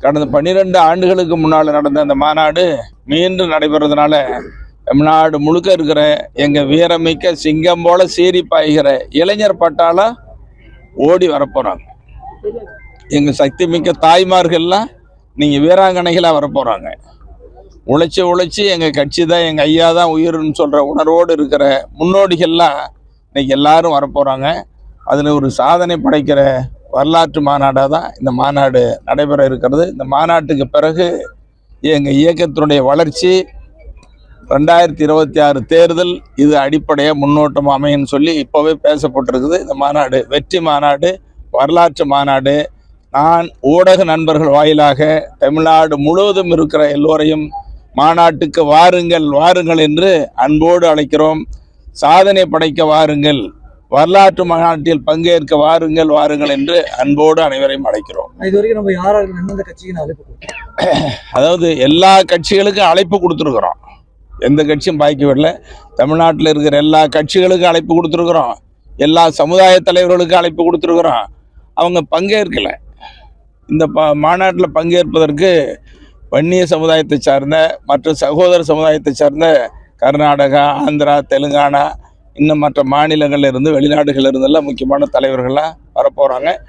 கடந்த 12 ஆண்டுகளுக்கு முன்னால் நடந்த அந்த மாநாடு மீண்டும் நடைபெறதுனால தமிழ்நாடு முழுக்க இருக்கிற எங்கள் வீரமிக்க சிங்கம் போல சீறி பாய்கிற இளைஞர் பட்டாளம் ஓடி வரப்போகிறாங்க. எங்கள் சக்தி மிக்க தாய்மார்கள்லாம் நீங்கள் வீராங்கனைகளாக வரப்போகிறாங்க. உழைச்சி உழைச்சி எங்கள் கட்சி தான், எங்கள் ஐயா தான் உயிர்னு சொல்கிற உணர்வோடு இருக்கிற முன்னோடிகள்லாம் இன்னைக்கு எல்லாரும் வரப்போகிறாங்க. அதில் ஒரு சாதனை படைக்கிற வரலாற்று மாநாடாக தான் இந்த மாநாடு நடைபெற இருக்கிறது. இந்த மாநாட்டுக்கு பிறகு எங்கள் இயக்கத்தினுடைய வளர்ச்சி 2026 தேர்தல் இது அடிப்படையாக முன்னோட்டம் அமையும்னு சொல்லி இப்போவே பேசப்பட்டிருக்குது. இந்த மாநாடு வெற்றி மாநாடு, வரலாற்று மாநாடு. நான் ஊடக நண்பர்கள் வாயிலாக தமிழ்நாடு முழுவதும் இருக்கிற எல்லோரையும் மாநாட்டுக்கு வாருங்கள் வாருங்கள் என்று அன்போடு அழைக்கிறோம். சாதனை படைக்க வாருங்கள், வரலாற்று மாநாட்டில் பங்கேற்க வாருங்கள் வாருங்கள் என்று அன்போடு அனைவரையும் அழைக்கிறோம். இதுவரைக்கும் நம்ம யாராவது எந்தெந்த கட்சிக்கு அழைப்பு கொடுத்தோம்? அதாவது எல்லா கட்சிகளுக்கும் அழைப்பு கொடுத்துருக்குறோம். எந்த கட்சியும் பாக்கி விடல. தமிழ்நாட்டில் இருக்கிற எல்லா கட்சிகளுக்கும் அழைப்பு கொடுத்துருக்குறோம். எல்லா சமுதாய தலைவர்களுக்கும் அழைப்பு கொடுத்துருக்குறோம். அவங்க பங்கேற்கலை. இந்த மாநாட்டில் பங்கேற்பதற்கு வன்னிய சமுதாயத்தை சார்ந்த மற்ற சகோதர சமுதாயத்தை சார்ந்த கர்நாடகா, ஆந்திரா, தெலுங்கானா, இன்னும் மற்ற மாநிலங்கள்ல இருந்து வெளிநாடுகளில் இருந்தெல்லாம் முக்கியமான தலைவர்கள்லாம் வரப்போகிறாங்க.